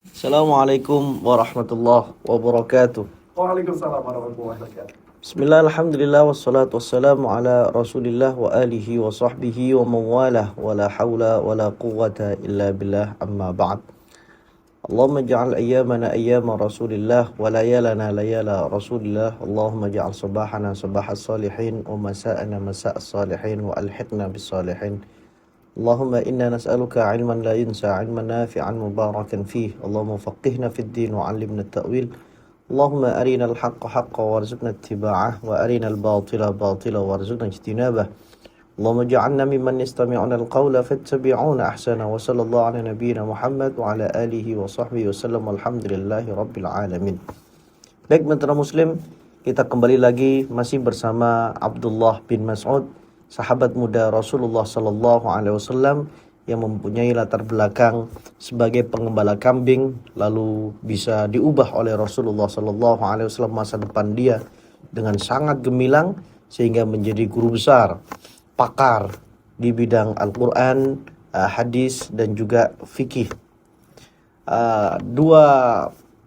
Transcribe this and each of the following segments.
Assalamualaikum warahmatullahi wabarakatuh. Waalaikumsalam warahmatullahi wabarakatuh. Bismillah, alhamdulillah, wassalatu wassalamu ala rasulillah wa alihi wa sahbihi wa mawalah wa la hawla wa la quwwata illa billah amma ba'd. Allahumma ja'al ayyamana ayyama rasulillah wa layalana layala rasulillah. Allahumma ja'al sabahana sabahas salihin wa masa'ana masa'as salihin wa alhiqna bis salihin. Allahumma inna nas'aluka ilman la yunsa, ilman nafi'an mubarakan fih. Allahumma faqihna fid din wa 'allimna at-ta'wil. Allahumma arina al-haqqa haqqan warzuqna ittiba'ah wa arina al-batila batila warzuqna ijtinabah. Allahumma ja'alna mimman yastami'una al-qawla fattabi'una ahsana wa sallallahu ala nabiyyina Muhammad wa ala alihi wa sahbihi wa sallam walhamdulillahi rabbil alamin. Baik, mitra muslim, kita kembali lagi masih bersama Abdullah bin Mas'ud, sahabat muda Rasulullah sallallahu alaihi wasallam yang mempunyai latar belakang sebagai pengembala kambing, lalu bisa diubah oleh Rasulullah sallallahu alaihi wasallam masa depan dia dengan sangat gemilang sehingga menjadi guru besar, pakar di bidang Al-Qur'an, hadis dan juga fikih. Dua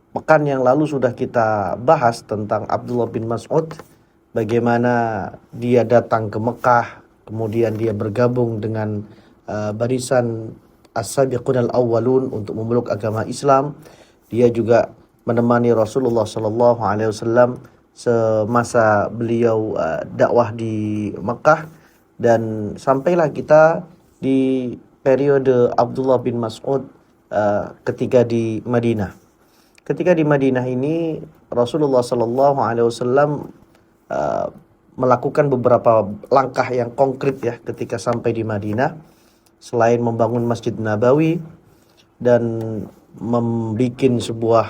pekan yang lalu sudah kita bahas tentang Abdullah bin Mas'ud, bagaimana dia datang ke Mekah, kemudian dia bergabung dengan barisan as-sabiqun al-awwalun untuk memeluk agama Islam. Dia juga menemani Rasulullah sallallahu alaihi wasallam semasa beliau dakwah di Mekah, dan sampailah kita di periode Abdullah bin Mas'ud ketika di Madinah. Ketika di Madinah ini Rasulullah sallallahu alaihi wasallam melakukan beberapa langkah yang konkret ya ketika sampai di Madinah. Selain membangun Masjid Nabawi dan membuat sebuah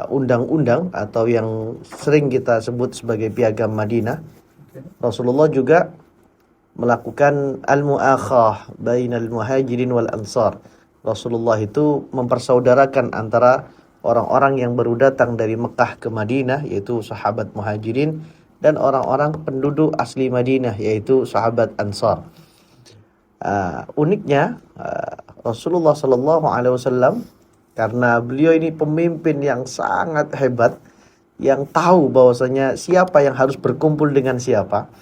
undang-undang atau yang sering kita sebut sebagai Piagam Madinah, Rasulullah juga melakukan al-mu'akhah bainal muhajirin wal ansar. Rasulullah itu mempersaudarakan antara orang-orang yang baru datang dari Mekah ke Madinah, yaitu sahabat muhajirin, dan orang-orang penduduk asli Madinah, yaitu sahabat ansar. Uniknya Rasulullah sallallahu alaihi wasallam, karena beliau ini pemimpin yang sangat hebat, yang tahu bahwasanya siapa yang harus berkumpul dengan siapa,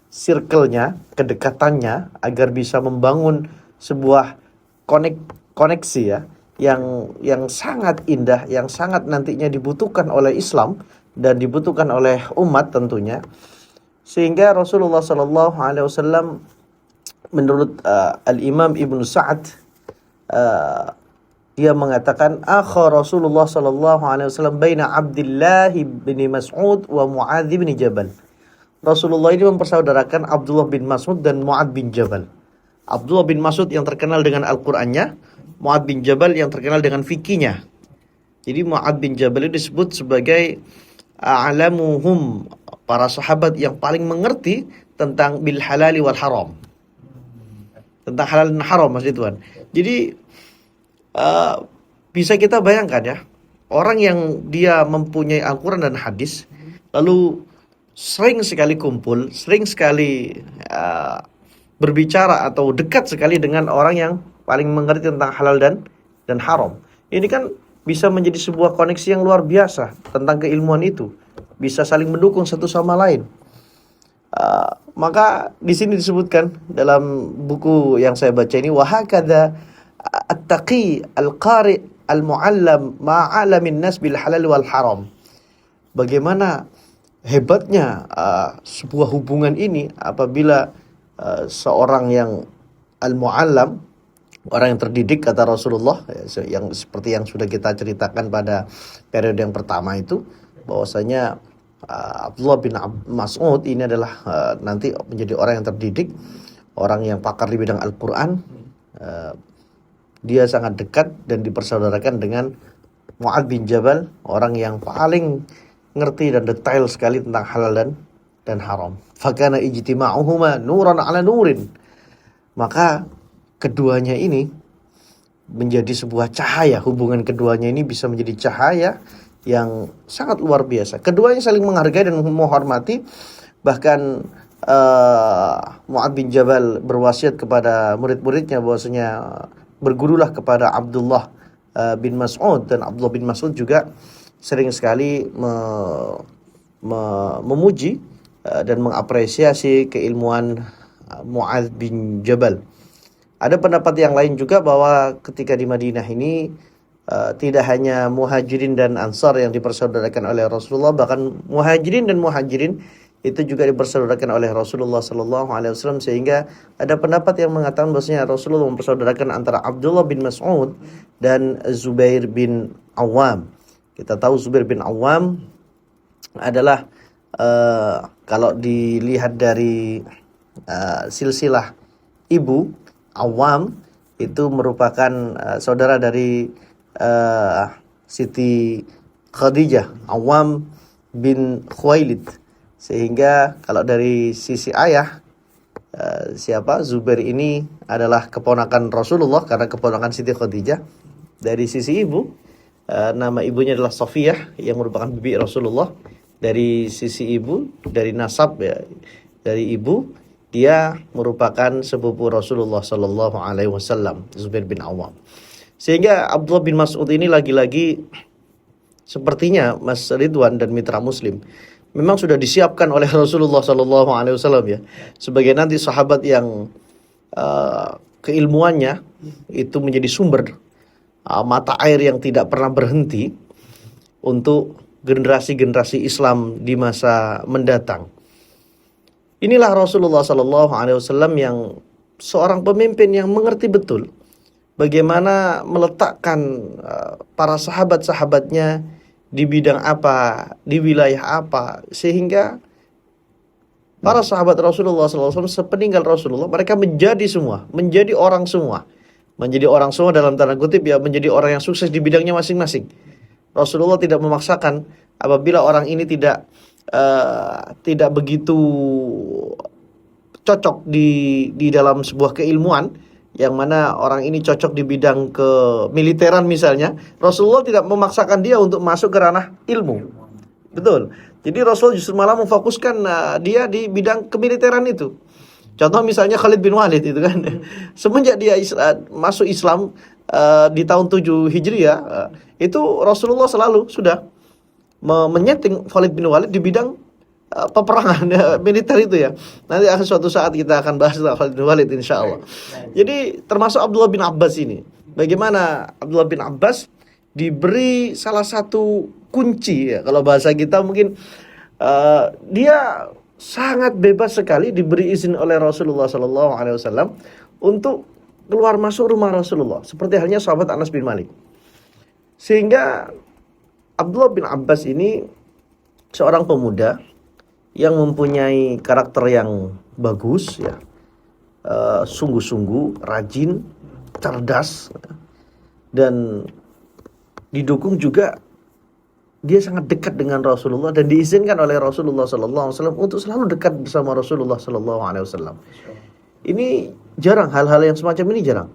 circle-nya, kedekatannya, agar bisa membangun sebuah koneksi ya, yang sangat indah, yang sangat nantinya dibutuhkan oleh Islam dan dibutuhkan oleh umat tentunya. Sehingga Rasulullah sallallahu alaihi wasallam, menurut Al-Imam Ibnu Sa'ad, dia mengatakan akha Rasulullah sallallahu alaihi wasallam baina Abdullah bin Mas'ud wa Muadz bin Jabal. Rasulullah ini mempersaudarakan Abdullah bin Mas'ud dan Muadz bin Jabal. Abdullah bin Mas'ud yang terkenal dengan Al-Qur'annya, Muadz bin Jabal yang terkenal dengan fikihnya. Jadi Muadz bin Jabal itu disebut sebagai a'lamuhum, para sahabat yang paling mengerti tentang bil halali wal haram, tentang halal dan haram, Mas Ridwan. Jadi bisa kita bayangkan ya, orang yang dia mempunyai Al-Quran dan hadis, lalu sering sekali kumpul, sering sekali berbicara atau dekat sekali dengan orang yang paling mengerti tentang halal dan haram. Ini kan bisa menjadi sebuah koneksi yang luar biasa tentang keilmuan itu, bisa saling mendukung satu sama lain. Maka di sini disebutkan dalam buku yang saya baca ini, wahakadha at-taqi al-qari al-mu'allam ma'alamin nas bil halal wal haram. Bagaimana hebatnya sebuah hubungan ini apabila seorang yang al-mu'allam, orang yang terdidik, kata Rasulullah, yang seperti yang sudah kita ceritakan pada periode yang pertama itu, bahwasanya Abdullah bin Mas'ud ini adalah nanti menjadi orang yang terdidik, orang yang pakar di bidang Al-Quran. Dia sangat dekat dan dipersaudarakan dengan Muadz bin Jabal, orang yang paling ngerti dan detail sekali tentang halal dan haram. Fakana ijtima'uhuma nuran ala nurin. Maka keduanya ini menjadi sebuah cahaya. Hubungan keduanya ini bisa menjadi cahaya yang sangat luar biasa. Keduanya saling menghargai dan menghormati. Bahkan Muadz bin Jabal berwasiat kepada murid-muridnya bahwasanya bergurulah kepada Abdullah bin Mas'ud, dan Abdullah bin Mas'ud juga sering sekali memuji dan mengapresiasi keilmuan Mu'adz bin Jabal. Ada pendapat yang lain juga bahwa ketika di Madinah ini tidak hanya muhajirin dan ansar yang dipersaudarakan oleh Rasulullah, bahkan muhajirin dan muhajirin itu juga dipersaudarakan oleh Rasulullah Sallallahu Alaihi Wasallam, sehingga ada pendapat yang mengatakan bahwasanya Rasulullah mempersaudarakan antara Abdullah bin Mas'ud dan Zubair bin Awam. Kita tahu Zubair bin Awam adalah kalau dilihat dari silsilah ibu, Awam itu merupakan saudara dari Siti Khadijah, Awam bin Khuwailid. Sehingga kalau dari sisi ayah, Zubair ini adalah keponakan Rasulullah karena keponakan Siti Khadijah. Dari sisi ibu, nama ibunya adalah Safiyah yang merupakan bibi Rasulullah. Dari sisi ibu, dari nasab ya, dari ibu, dia merupakan sepupu Rasulullah Sallallahu Alaihi Wasallam, Zubair bin Awam. Sehingga Abdullah bin Mas'ud ini lagi-lagi sepertinya Mas Ridwan dan mitra Muslim memang sudah disiapkan oleh Rasulullah Sallallahu Alaihi Wasallam ya, sebagai nanti sahabat yang keilmuannya itu menjadi sumber mata air yang tidak pernah berhenti untuk generasi-generasi Islam di masa mendatang. Inilah Rasulullah Sallallahu Alaihi Wasallam yang seorang pemimpin yang mengerti betul bagaimana meletakkan para sahabat-sahabatnya di bidang apa, di wilayah apa, sehingga para sahabat Rasulullah SAW sepeninggal Rasulullah mereka menjadi orang semua dalam tanda kutip ya, menjadi orang yang sukses di bidangnya masing-masing. Rasulullah tidak memaksakan apabila orang ini tidak begitu cocok di dalam sebuah keilmuan, yang mana orang ini cocok di bidang kemiliteran misalnya, Rasulullah tidak memaksakan dia untuk masuk ke ranah ilmu. Betul. Jadi Rasul justru malah memfokuskan dia di bidang kemiliteran itu. Contoh misalnya Khalid bin Walid itu kan. Semenjak dia masuk Islam di tahun 7 Hijriah, itu Rasulullah selalu sudah menyeting Khalid bin Walid di bidang peperangan militer itu ya. Nanti suatu saat kita akan bahas tentang Khalid bin Walid insyaallah. Jadi termasuk Abdullah bin Abbas ini. Bagaimana Abdullah bin Abbas diberi salah satu kunci ya, kalau bahasa kita mungkin dia sangat bebas sekali diberi izin oleh Rasulullah Sallallahu Alaihi Wasallam untuk keluar masuk rumah Rasulullah, seperti halnya sahabat Anas bin Malik. Sehingga Abdullah bin Abbas ini seorang pemuda yang mempunyai karakter yang bagus ya, sungguh-sungguh rajin, cerdas, dan didukung juga dia sangat dekat dengan Rasulullah dan diizinkan oleh Rasulullah Sallallahu Alaihi Wasallam untuk selalu dekat bersama Rasulullah Sallallahu Alaihi Wasallam. Ini jarang, hal-hal yang semacam ini jarang.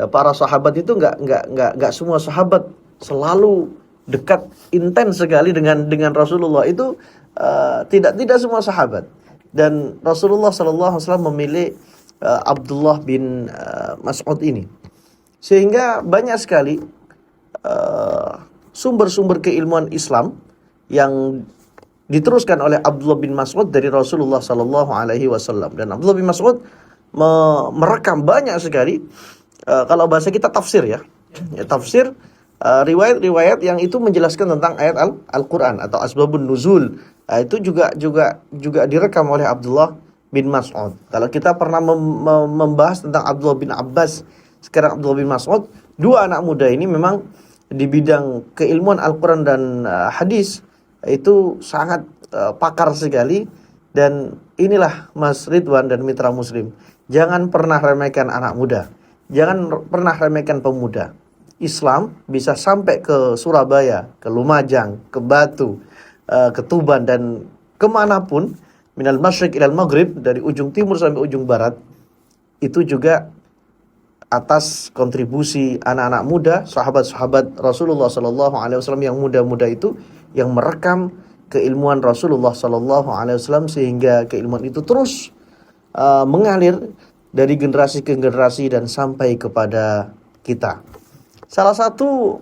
Para sahabat itu nggak semua sahabat selalu dekat intens sekali dengan Rasulullah itu, tidak semua sahabat. Dan Rasulullah Sallallahu Alaihi Wasallam memilih Abdullah bin Mas'ud ini, sehingga banyak sekali sumber-sumber keilmuan Islam yang diteruskan oleh Abdullah bin Mas'ud dari Rasulullah Sallallahu Alaihi Wasallam. Dan Abdullah bin Mas'ud merekam banyak sekali, kalau bahasa kita tafsir ya, tafsir riwayat-riwayat yang itu menjelaskan tentang ayat Al-Quran atau asbabun nuzul. Itu juga direkam oleh Abdullah bin Mas'ud. Kalau kita pernah membahas tentang Abdullah bin Abbas, sekarang Abdullah bin Mas'ud, dua anak muda ini memang di bidang keilmuan Al-Quran dan hadis itu sangat pakar sekali. Dan inilah Mas Ridwan dan mitra Muslim, jangan pernah remehkan anak muda, jangan pernah remehkan pemuda. Islam bisa sampai ke Surabaya, ke Lumajang, ke Batu, ke Tuban, dan kemanapun, minal masyriq ilal maghrib, dari ujung timur sampai ujung barat, itu juga atas kontribusi anak-anak muda, sahabat-sahabat Rasulullah Sallallahu Alaihi Wasallam yang muda-muda itu, yang merekam keilmuan Rasulullah Sallallahu Alaihi Wasallam, sehingga keilmuan itu terus mengalir dari generasi ke generasi dan sampai kepada kita. Salah satu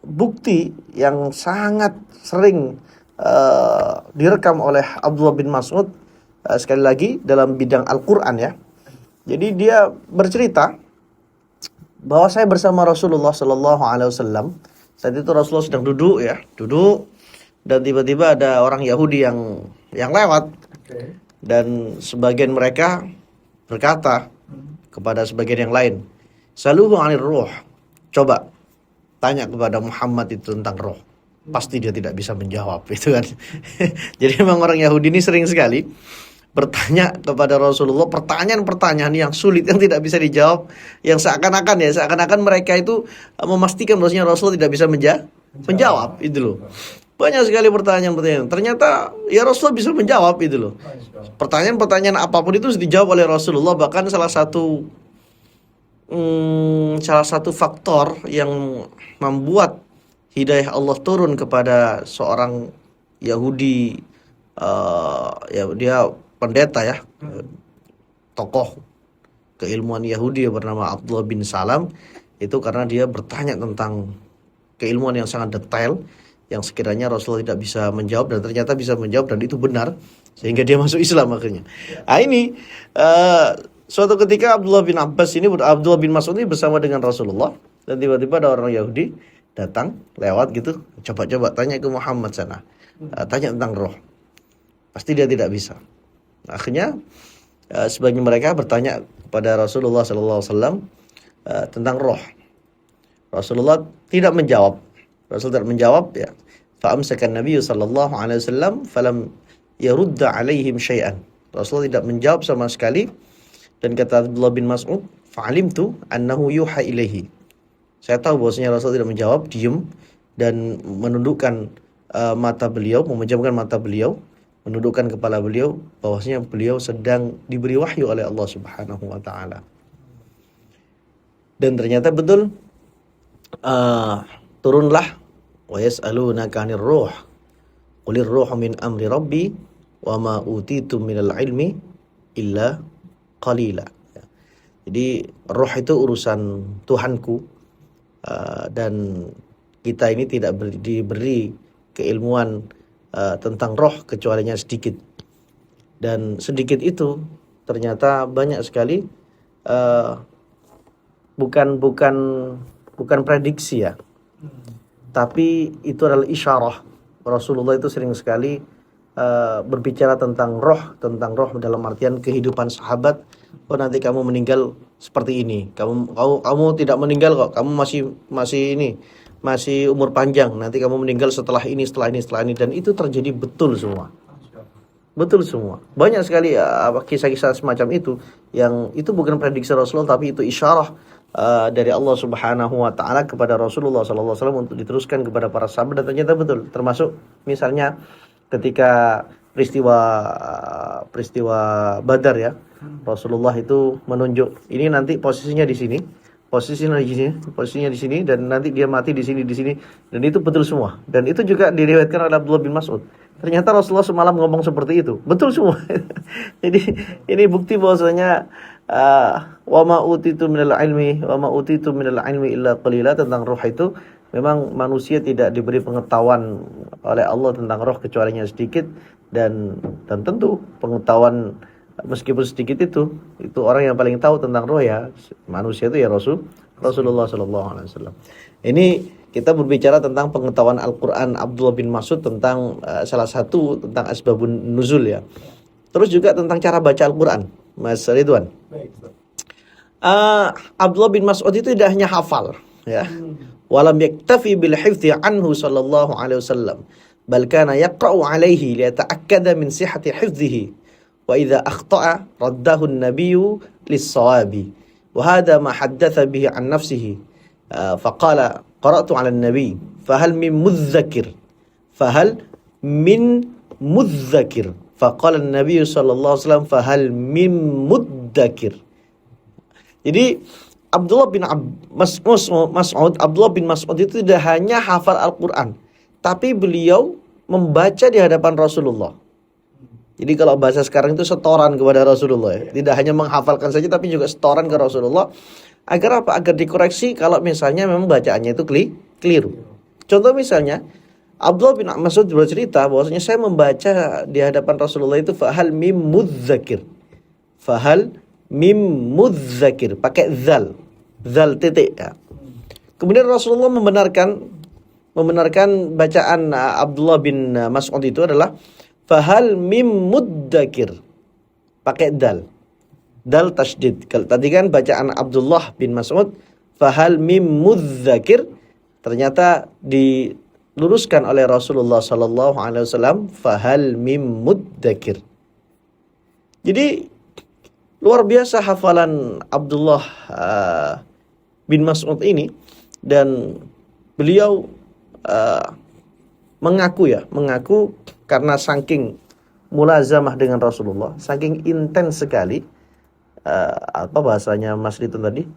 bukti yang sangat sering direkam oleh Abdullah bin Mas'ud, sekali lagi dalam bidang Al-Quran ya. Jadi dia bercerita bahwa saya bersama Rasulullah Sallallahu Alaihi Wasallam. Saat itu Rasulullah sedang duduk, dan tiba-tiba ada orang Yahudi yang lewat, dan sebagian mereka berkata kepada sebagian yang lain, "Saluhu 'anir ruh." Coba tanya kepada Muhammad itu tentang roh. Pasti dia tidak bisa menjawab, itu kan. Jadi memang orang Yahudi ini sering sekali bertanya kepada Rasulullah pertanyaan-pertanyaan yang sulit, yang tidak bisa dijawab, yang seakan-akan mereka itu memastikan bahwasanya Rasulullah tidak bisa menjawab, itu loh. Banyak sekali pertanyaan-pertanyaan. Ternyata ya Rasulullah bisa menjawab, itu loh. Pertanyaan-pertanyaan apapun itu dijawab oleh Rasulullah. Bahkan salah satu faktor yang membuat hidayah Allah turun kepada seorang Yahudi, dia pendeta ya, tokoh keilmuan Yahudi bernama Abdullah bin Salam, itu karena dia bertanya tentang keilmuan yang sangat detail yang sekiranya Rasulullah tidak bisa menjawab, dan ternyata bisa menjawab, dan itu benar, sehingga dia masuk Islam akhirnya. Nah ini suatu ketika Abdullah bin Mas'ud ini bersama dengan Rasulullah, dan tiba-tiba ada orang Yahudi datang lewat gitu, coba tanya ke Muhammad sana, tanya tentang roh. Pasti dia tidak bisa. Akhirnya sebagian mereka bertanya kepada Rasulullah SAW tentang roh. Rasulullah tidak menjawab. Ya. Fa'amsakan Nabi sallallahu alaihi wasallam falam yarudda alaihim syai'an. Rasulullah tidak menjawab sama sekali, dan kata Abdullah bin Mas'ud, fa'alimtu annahu yuha ilaihi. Saya tahu bahwasanya Rasul tidak menjawab, diam dan menundukkan mata beliau, memejamkan mata beliau, menundukkan kepala beliau, bahwasanya beliau sedang diberi wahyu oleh Allah Subhanahu wa taala. Dan ternyata betul, turunlah wa yas'alunaka 'anir ruh qulir ruhu min amri rabbi wa ma utitum minal ilmi illa qalila. Jadi roh itu urusan Tuhanku, dan kita ini tidak diberi keilmuan tentang roh kecualinya sedikit, dan sedikit itu ternyata banyak sekali, bukan prediksi ya, tapi itu adalah isyarah. Rasulullah itu sering sekali berbicara tentang roh dalam artian kehidupan sahabat. Oh, nanti kamu meninggal seperti ini, kamu tidak meninggal kok, kamu masih umur panjang, nanti kamu meninggal setelah ini, dan itu terjadi betul semua. Banyak sekali kisah-kisah semacam itu, yang itu bukan prediksi Rasulullah, tapi itu isyarah dari Allah Subhanahu wa taala kepada Rasulullah sallallahu alaihi wasallam untuk diteruskan kepada para sahabat, dan ternyata betul. Termasuk misalnya ketika peristiwa Badar ya, Rasulullah itu menunjuk ini nanti posisinya di sini, dan nanti dia mati di sini, dan itu betul semua. Dan itu juga diriwayatkan oleh Abdullah bin Mas'ud. Ternyata Rasulullah semalam ngomong seperti itu, betul semua. Jadi ini bukti bahwasanya wa ma utitu minal ilmi illa qalila, tentang roh itu memang manusia tidak diberi pengetahuan oleh Allah tentang roh kecuali sedikit, dan tentu pengetahuan meskipun sedikit itu orang yang paling tahu tentang roh ya manusia itu ya Rasulullah sallallahu alaihi wasallam. Ini kita berbicara tentang pengetahuan Al-Qur'an Abdullah bin Mas'ud, tentang salah satu tentang asbabun nuzul ya. Terus juga tentang cara baca Al-Qur'an, Mas Ridwan. Abdullah bin Mas'ud itu tidak hanya hafal ya. Walam yaktafi bil hifdzi anhu sallallahu alaihi wasallam, bal kana yaqra'u alaihi liyata'akkada min sihhati hifdzihi, wa idza akhta'a raddahu an-nabiyyu lis-shawabi, wa hadha ma haddatha bihi an nafsihi, faqala qara'tu 'ala an-nabiy fahal min mudzakir, faqala an-nabiy sallallahu alaihi wasallam fahal min mudzakir. Jadi Abdullah bin Mas'ud itu tidak hanya hafal Al-Quran, tapi beliau membaca di hadapan Rasulullah. Jadi kalau bahasa sekarang itu setoran kepada Rasulullah ya. Tidak hanya menghafalkan saja, tapi juga setoran ke Rasulullah. Agar apa? Agar dikoreksi kalau misalnya memang bacaannya itu keliru. Contoh misalnya, Abdullah bin Mas'ud bercerita bahwasanya saya membaca di hadapan Rasulullah itu fahal mim mudzakir. Fahal mim mudzakir pakai zal titik ya. Kemudian Rasulullah membenarkan bacaan Abdullah bin Mas'ud itu adalah fahal mim mudzakir pakai dal tasydid. Kalau tadi kan bacaan Abdullah bin Mas'ud fahal mim mudzakir, ternyata diluruskan oleh Rasulullah sallallahu alaihi wasallam fahal mim mudzakir. Jadi luar biasa hafalan Abdullah bin Mas'ud ini, dan beliau mengaku karena saking mulazamah dengan Rasulullah, saking intens sekali, apa bahasanya Mas Rito tadi,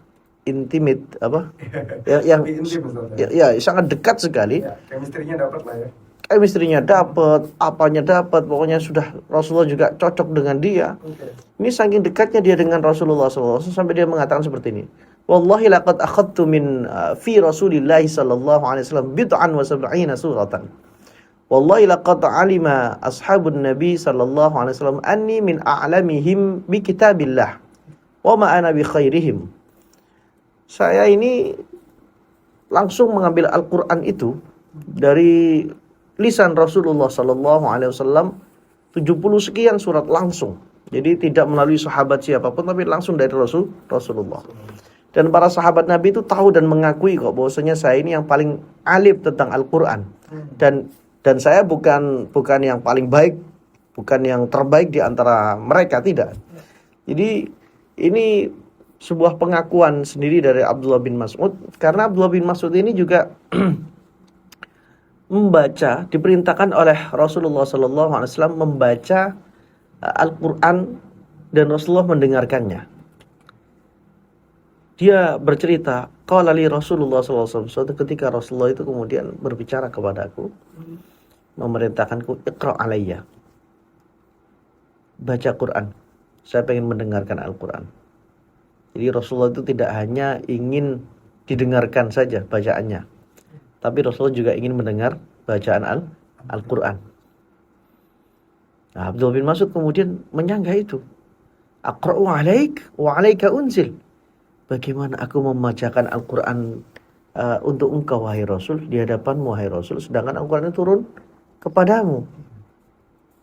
intimate apa yang Intim, Ustaz, ya. ya sangat dekat sekali. Ya, chemistry-nya dapat lah ya. Chemistry-nya dapat, apanya dapat, pokoknya sudah Rasulullah juga cocok dengan dia. Oke. Ini saking dekatnya dia dengan Rasulullah SAW sampai dia mengatakan seperti ini. Wallahi laqad akhadtu min fi Rasulillah sallallahu alaihi wasallam bid'an wa sab'ina suratan. Wallahi laqad alima ashabun Nabi sallallahu alaihi wasallam anni min a'lamihim bi kitabillah wa ma ana bi khairihim. Saya ini langsung mengambil Al-Qur'an itu dari lisan Rasulullah sallallahu alaihi wasallam 70 sekian surat langsung. Jadi tidak melalui sahabat siapapun, tapi langsung dari Rasulullah. Dan para sahabat Nabi itu tahu dan mengakui kok bahwasanya saya ini yang paling alim tentang Al-Qur'an. Dan saya bukan yang paling baik, bukan yang terbaik di antara mereka, tidak. Jadi ini sebuah pengakuan sendiri dari Abdullah bin Mas'ud, karena Abdullah bin Mas'ud ini juga membaca, diperintahkan oleh Rasulullah SAW membaca Al-Quran, dan Rasulullah mendengarkannya. Dia bercerita, qala li Rasulullah SAW, suatu ketika Rasulullah itu kemudian berbicara kepadaku, memerintahkanku, iqra' alayya, baca Quran, saya pengen mendengarkan Al-Quran. Jadi Rasulullah itu tidak hanya ingin didengarkan saja bacaannya, tapi Rasulullah juga ingin mendengar bacaan Al-Quran. Nah, Abdullah bin Mas'ud kemudian menyanggah itu. Aqra'u alaik wa alaika unzil. Bagaimana aku membacakan Al-Quran untuk engkau wahai Rasul, di hadapanmu wahai Rasul, sedangkan Al-Quran itu turun kepadamu.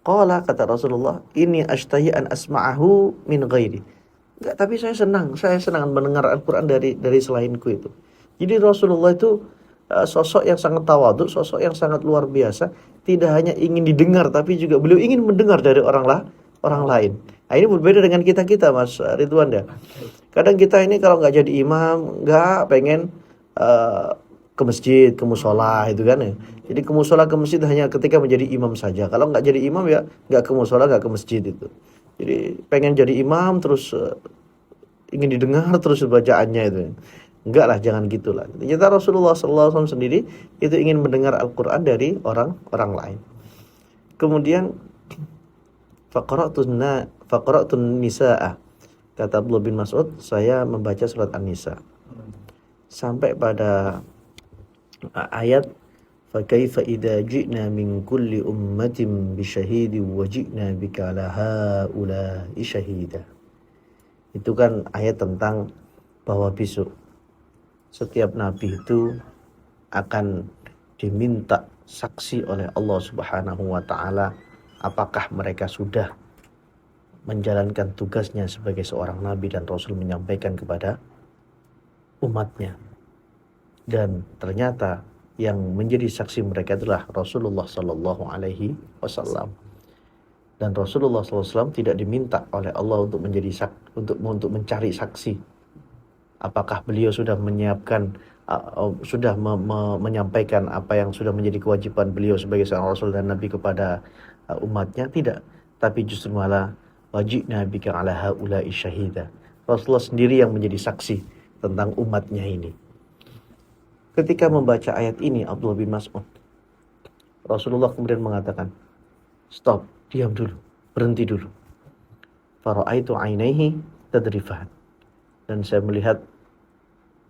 Qala, kata Rasulullah, ini ashtahi an asma'ahu min ghairi. Enggak, tapi saya senang mendengar Al-Quran dari selainku itu. Jadi Rasulullah itu sosok yang sangat tawadhu, sosok yang sangat luar biasa. Tidak hanya ingin didengar, tapi juga beliau ingin mendengar dari orang lain. Nah, ini berbeda dengan kita Mas Ridwan ya. Kadang kita ini kalau nggak jadi imam, nggak pengen ke masjid, ke musola itu kan ya. Jadi ke musola, ke masjid hanya ketika menjadi imam saja. Kalau nggak jadi imam ya nggak ke musola, nggak ke masjid itu. Jadi pengen jadi imam terus ingin didengar terus bacaannya itu. Enggak lah, jangan gitulah. Ternyata Rasulullah SAW sendiri itu ingin mendengar Al-Quran dari orang lain. Kemudian faqara'tun nisa'a, kata Abdullah bin Mas'ud, saya membaca surat An-Nisa sampai pada ayat fakaifa idza ji'na min kulli ummatin bisyahidin wa ji'na bika ala haula'i syahida. Itu kan ayat tentang bahwa besok setiap nabi itu akan diminta saksi oleh Allah Subhanahu wa taala apakah mereka sudah menjalankan tugasnya sebagai seorang nabi dan rasul, menyampaikan kepada umatnya. Dan ternyata yang menjadi saksi mereka adalah Rasulullah sallallahu alaihi wasallam. Dan Rasulullah SAW tidak diminta oleh Allah untuk menjadi untuk mencari saksi. Apakah beliau sudah menyiapkan, menyampaikan apa yang sudah menjadi kewajiban beliau sebagai seorang Rasul dan Nabi kepada umatnya? Tidak. Tapi justru malah wajibna bika ala haula'i syahida. Rasulullah sendiri yang menjadi saksi tentang umatnya ini. Ketika membaca ayat ini Abdullah bin Mas'ud, Rasulullah kemudian mengatakan, stop, diam dulu, berhenti dulu. Fara'aitu ainaihi tadrifan. Dan saya melihat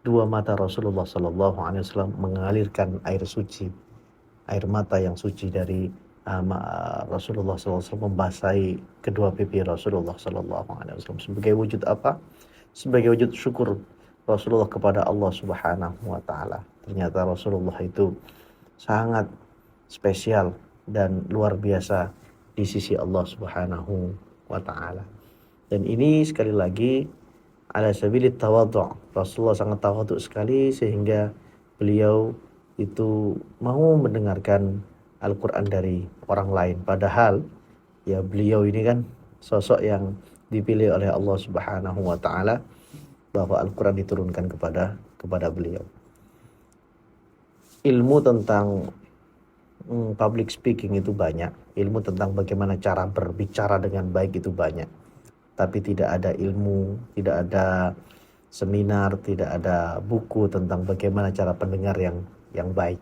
dua mata Rasulullah Sallallahu Alaihi Wasallam mengalirkan air suci, air mata yang suci dari Rasulullah SAW membasahi kedua pipi Rasulullah SAW sebagai wujud apa? Sebagai wujud syukur Rasulullah kepada Allah Subhanahu wa taala. Ternyata Rasulullah itu sangat spesial dan luar biasa di sisi Allah Subhanahu wa taala. Dan ini sekali lagi ala sabilit tawadhu'. Rasulullah sangat tawadhu sekali sehingga beliau itu mau mendengarkan Al-Quran dari orang lain. Padahal ya beliau ini kan sosok yang dipilih oleh Allah Subhanahu wa taala bahwa Al-Quran diturunkan kepada beliau. Ilmu tentang public speaking itu banyak. Ilmu tentang bagaimana cara berbicara dengan baik itu banyak. Tapi tidak ada ilmu, tidak ada seminar, tidak ada buku tentang bagaimana cara pendengar yang baik.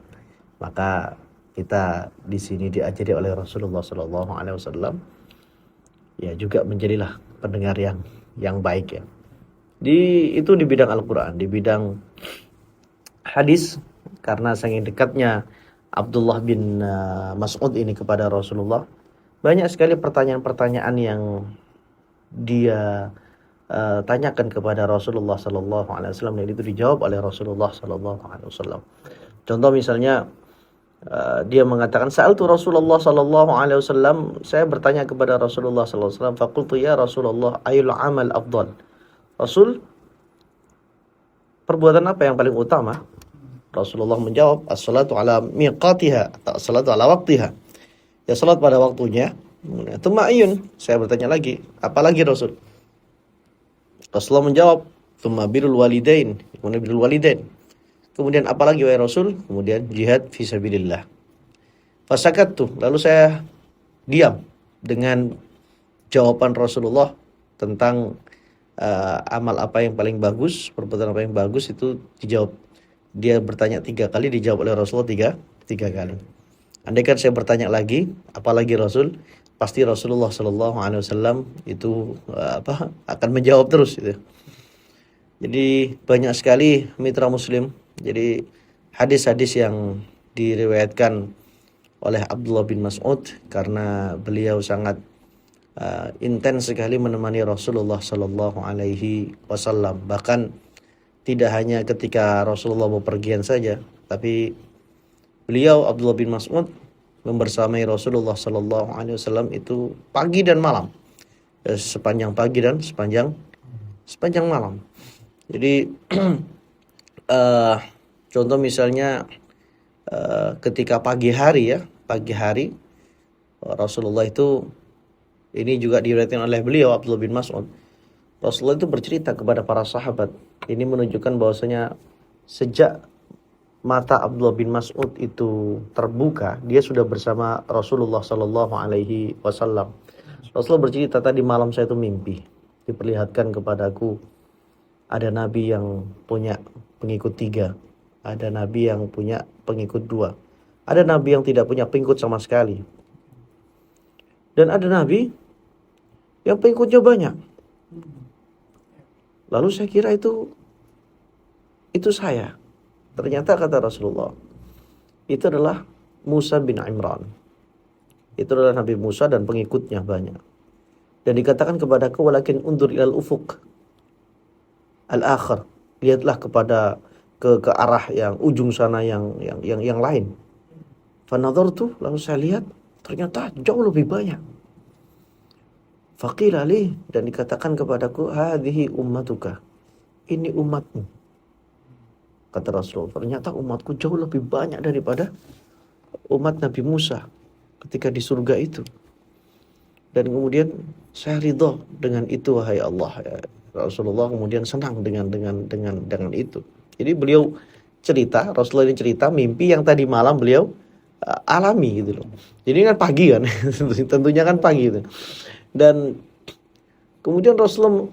Maka kita di sini diajari oleh Rasulullah Sallallahu Alaihi Wasallam ya juga menjadilah pendengar yang baik ya. Itu di bidang Al-Quran, di bidang hadis, karena saking dekatnya Abdullah bin Mas'ud ini kepada Rasulullah, banyak sekali pertanyaan-pertanyaan yang dia tanyakan kepada Rasulullah Sallallahu Alaihi Wasallam dan itu dijawab oleh Rasulullah Sallallahu Alaihi Wasallam. Contoh misalnya dia mengatakan sa'altu Rasulullah sallallahu alaihi wasallam, saya bertanya kepada Rasulullah sallallahu alaihi wasallam, faqultu ya Rasulullah ayul amal afdal. Rasul, perbuatan apa yang paling utama? Rasulullah menjawab, as-salatu ala miqatiha, atau as-salatu ala waqtiha. Ya salat pada waktunya. Tsumma ayun, saya bertanya lagi, apalagi Rasul? Rasulullah menjawab, tsumma birrul walidain, kemudian birrul walidain. Kemudian apalagi wahai Rasul? Kemudian jihad fisabilillah. Fasakattu, lalu saya diam dengan jawaban Rasulullah tentang amal apa yang paling bagus, perbuatan apa yang bagus itu dijawab. Dia bertanya 3 kali, dijawab oleh Rasulullah 3 kali. Andaikan saya bertanya lagi, apalagi Rasul? Pasti Rasulullah Sallallahu Alaihi Wasallam itu akan menjawab terus gitu. Jadi banyak sekali mitra Muslim. Jadi hadis-hadis yang diriwayatkan oleh Abdullah bin Mas'ud karena beliau sangat intens sekali menemani Rasulullah Sallallahu Alaihi Wasallam. Bahkan tidak hanya ketika Rasulullah bepergian saja, tapi beliau Abdullah bin Mas'ud membersamai Rasulullah Sallallahu Alaihi Wasallam itu pagi dan malam, sepanjang pagi dan sepanjang malam. Jadi contoh misalnya ketika pagi hari Rasulullah itu, ini juga diriwayatkan oleh beliau Abdullah bin Mas'ud, Rasulullah itu bercerita kepada para sahabat. Ini menunjukkan bahwasanya sejak mata Abdullah bin Mas'ud itu terbuka, dia sudah bersama Rasulullah Sallallahu Alaihi Wasallam. Rasulullah bercerita, tadi malam saya itu mimpi, diperlihatkan kepadaku ada nabi yang punya pengikut 3, ada nabi yang punya pengikut 2, ada nabi yang tidak punya pengikut sama sekali, dan ada nabi yang pengikutnya banyak. Lalu saya kira itu saya. Ternyata kata Rasulullah, itu adalah Musa bin Imran. Itu adalah Nabi Musa dan pengikutnya banyak. Dan dikatakan kepadaku, walakin undur ilal ufuq al-akhir, lihatlah kepada ke arah yang ujung sana yang lain. Fanadhartu, lalu saya lihat ternyata jauh lebih banyak. Faqila li, dan dikatakan kepadaku, hadhihi ummatuka, ini umatmu. Kata Rasulullah, ternyata umatku jauh lebih banyak daripada umat Nabi Musa ketika di surga itu. Dan kemudian saya ridha dengan itu, wahai Allah. Ya, Rasulullah kemudian senang dengan itu. Jadi beliau cerita, Rasulullah ini cerita mimpi yang tadi malam beliau alami gitu loh. Jadi kan pagi kan, tentunya kan pagi itu. Dan kemudian Rasulullah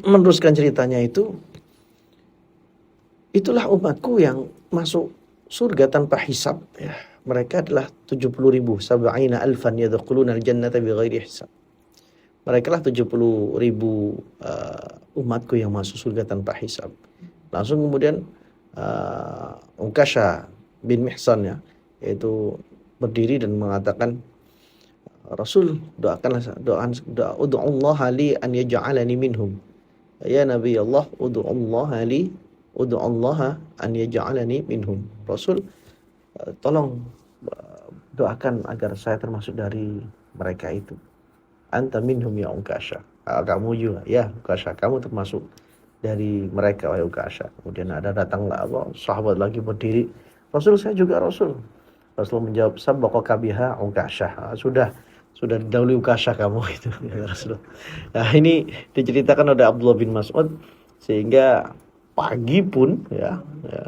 meneruskan ceritanya itu, itulah umatku yang masuk surga tanpa hisab. Ya, mereka adalah 70.000, sab'ina alfan yadkhuluna al-jannata bighairi hisab. Mereka lah 70.000 umatku yang masuk surga tanpa hisab. Langsung kemudian Ukasha bin Mihsan ya, yaitu berdiri dan mengatakan, Rasul, ud'ullaha li an yaj'alani minhum. Ya Nabi Allah, ud'ullaha an yaj'alani minhum. Rasul, tolong doakan agar saya termasuk dari mereka itu. Anta minhum ya Ukasha. Kamu juga ya Ukasha, kamu termasuk dari mereka wahai Ukasha. Kemudian datanglah sahabat lagi berdiri, Rasul, saya juga Rasul. Rasul menjawab, sabaqaka biha Ukasha. Sudah didahului Ukasha kamu itu ya Rasul. Nah, ini diceritakan oleh Abdullah bin Mas'ud, sehingga pagi pun ya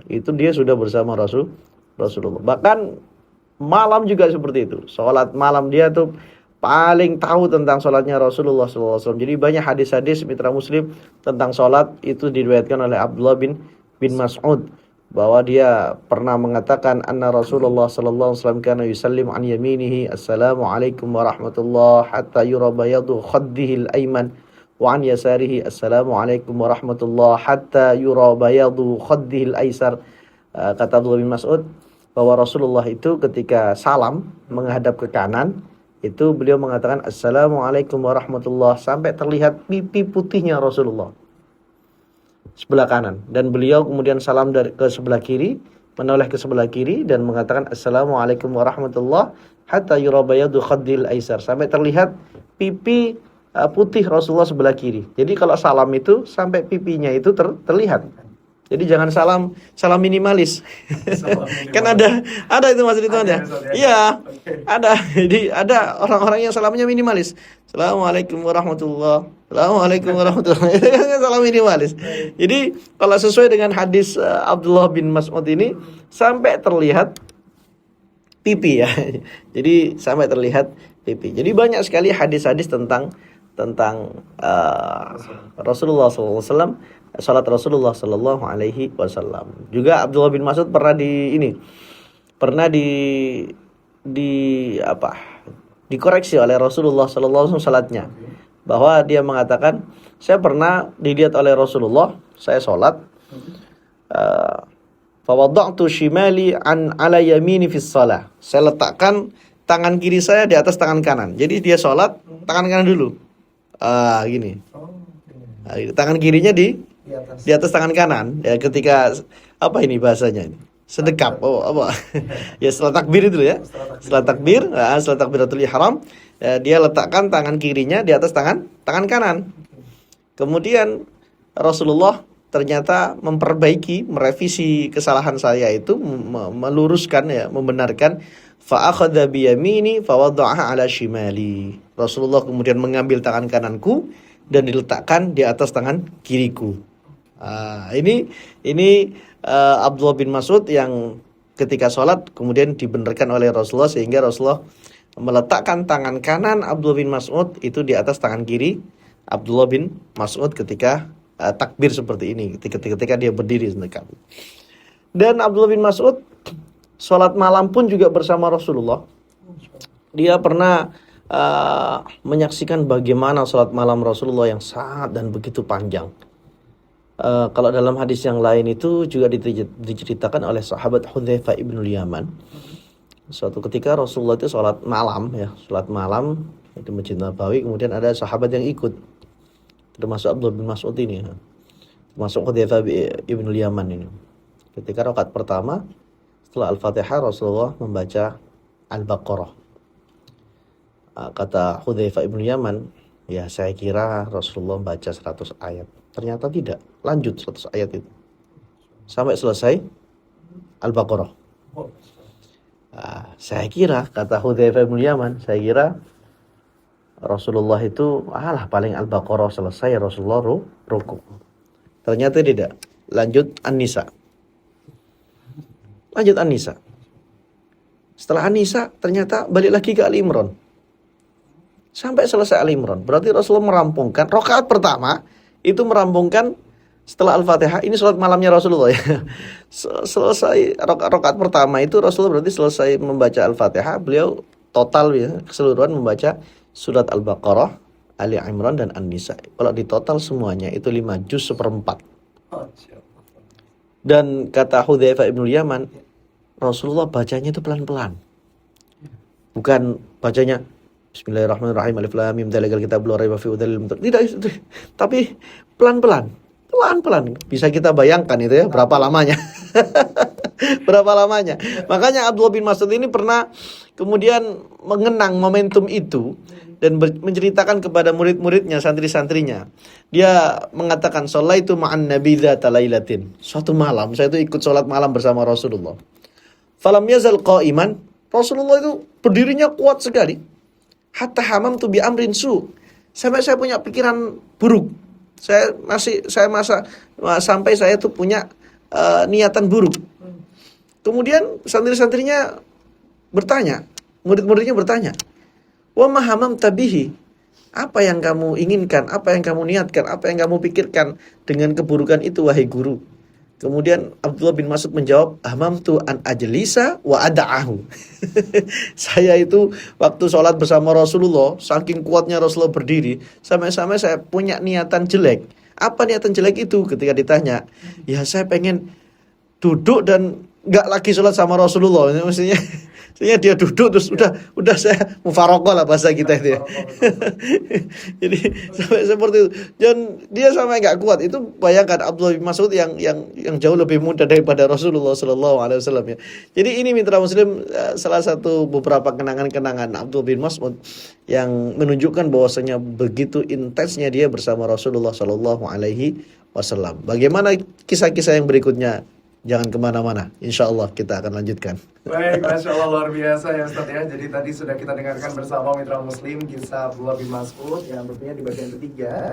itu dia sudah bersama Rasulullah. Bahkan malam juga seperti itu. Salat malam dia tuh paling tahu tentang sholatnya Rasulullah SAW. Jadi banyak hadis-hadis mitra Muslim tentang sholat itu diriwayatkan oleh Abdullah bin Mas'ud, bahwa dia pernah mengatakan anna Rasulullah sallallahu alaihi wasallam kana yusallim an yaminihi, assalamu alaikum warahmatullahi, hatta yura bayadu khaddihi al-ayman, wa an yasarihi, assalamu alaikum warahmatullahi, hatta yura bayadu khaddihi al-aysar. Kata Abdullah bin Mas'ud bahwa Rasulullah itu ketika salam menghadap ke kanan, itu beliau mengatakan assalamualaikum warahmatullahi, sampai terlihat pipi putihnya Rasulullah sebelah kanan, dan beliau kemudian salam ke sebelah kiri, menoleh ke sebelah kiri dan mengatakan assalamualaikum warahmatullahi, hatta yura bayadu khaddil aisar, sampai terlihat pipi putih Rasulullah sebelah kiri. Jadi kalau salam itu sampai pipinya itu terlihat. Jadi jangan salam minimalis. Kan ada itu Mas Ridwan ya. Iya, ada. Jadi ada orang-orang yang salamnya minimalis. Assalamualaikum warahmatullahi. Assalamualaikum warahmatullahi. Itu kan salam minimalis. Jadi kalau sesuai dengan hadis Abdullah bin Mas'ud ini, sampai terlihat pipi ya. Jadi sampai terlihat pipi. Jadi banyak sekali hadis-hadis tentang Rasulullah SAW, salat Rasulullah Sallallahu Alaihi Wasallam. Juga Abdullah bin Mas'ud pernah dikoreksi oleh Rasulullah Sallallahu Alaihi Wasallam salatnya, bahwa dia mengatakan, saya pernah dilihat oleh Rasulullah, saya salat, fawada'tu shimali ala yamini fis shalah, saya letakkan tangan kiri saya di atas tangan kanan. Jadi dia salat tangan kanan dulu, gini. Tangan kirinya di atas tangan kanan ya, ketika bahasanya ini sedekap ya, setelah takbir itu ya, setelah takbiratul ihram ya, dia letakkan tangan kirinya di atas tangan kanan. Kemudian Rasulullah ternyata merevisi kesalahan saya itu, meluruskan ya, membenarkan, fa akhadha bi yamini fa wada'aha ala shimali. Rasulullah kemudian mengambil tangan kananku dan diletakkan di atas tangan kiriku. Ini Abdullah bin Mas'ud yang ketika sholat kemudian dibenarkan oleh Rasulullah, sehingga Rasulullah meletakkan tangan kanan Abdullah bin Mas'ud itu di atas tangan kiri Abdullah bin Mas'ud ketika takbir seperti ini, ketika dia berdiri sedekap. Dan Abdullah bin Mas'ud sholat malam pun juga bersama Rasulullah. Dia pernah menyaksikan bagaimana sholat malam Rasulullah yang sangat dan begitu panjang. Kalau dalam hadis yang lain itu juga diceritakan oleh sahabat Hudzaifah ibnul Yaman. Suatu ketika Rasulullah itu sholat malam di Masjid Nabawi, kemudian ada sahabat yang ikut, termasuk Abdullah bin Mas'ud ini, termasuk Hudzaifah ibnul Yaman ini. Ketika rakaat pertama setelah Al-Fatihah, Rasulullah membaca Al-Baqarah. Kata Hudzaifah ibnul Yaman, ya saya kira Rasulullah baca 100 ayat. Ternyata tidak, lanjut 100 ayat itu sampai selesai Al-Baqarah. Saya kira, kata Hudzaifah bin Yaman, saya kira Rasulullah itu paling Al-Baqarah selesai Rasulullah ruku. Ternyata tidak, lanjut An-Nisa. Setelah An-Nisa ternyata balik lagi ke Ali Imran sampai selesai Ali Imran. Berarti Rasulullah merampungkan rakaat pertama itu, merampungkan setelah Al-Fatihah. Ini sholat malamnya Rasulullah ya. Selesai rakaat pertama itu Rasulullah berarti selesai membaca Al-Fatihah, beliau total ya, keseluruhan membaca surat Al-Baqarah, Ali Imran dan An-Nisa. Kalau di total semuanya itu 5 juz 1/4. Dan kata Hudzaifah ibnul Yaman, Rasulullah bacanya itu pelan-pelan. Bukan bacanya Bismillahirrahmanirrahim, alif lam mim, dzalikal kitabul la raiba fihi hudal lil muttaqin. Tidak, tapi pelan-pelan. Pelan-pelan. Bisa kita bayangkan itu ya, berapa lamanya. Berapa lamanya. Makanya Abdullah bin Mas'ud ini pernah kemudian mengenang momentum itu dan menceritakan kepada murid-muridnya, santri-santrinya. Dia mengatakan, "Shallaitu ma'an nabi dzata lailatin." Suatu malam saya itu ikut sholat malam bersama Rasulullah. Falam yazal qa'iman. Rasulullah itu berdirinya kuat sekali. Hatta hamamtu bi amrin su. Sampai saya punya pikiran buruk. Sampai saya itu punya niatan buruk. Kemudian santri-santrinya bertanya, murid-muridnya bertanya, "Wa ma hamamta bihi?" Apa yang kamu inginkan, apa yang kamu niatkan, apa yang kamu pikirkan dengan keburukan itu wahai guru? Kemudian Abdullah bin Mas'ud menjawab, "Hamamtu an ajlisa wa ada'ahu." Saya itu waktu sholat bersama Rasulullah, saking kuatnya Rasulullah berdiri, sampai-sampai saya punya niatan jelek. Apa niatan jelek itu? Ketika ditanya, ya saya pengen duduk dan nggak lagi sholat sama Rasulullah. Maksudnya dia duduk terus udah saya mufaroqah lah bahasa kita itu ya. Jadi sampai seperti itu. Dan dia sampai nggak kuat. Itu bayangkan Abdullah bin Mas'ud yang jauh lebih muda daripada Rasulullah Sallallahu Alaihi Wasallam ya. Jadi ini mitra Muslim, salah satu beberapa kenangan-kenangan Abdullah bin Mas'ud yang menunjukkan bahwasanya begitu intensnya dia bersama Rasulullah Sallallahu Alaihi Wasallam. Bagaimana kisah-kisah yang berikutnya? Jangan kemana-mana, insya Allah kita akan lanjutkan. Baik, Masya Allah, luar biasa ya Ustaz ya. Jadi tadi sudah kita dengarkan bersama mitra Muslim kisah Abdullah bin Mas'ud yang tentunya di bagian ketiga.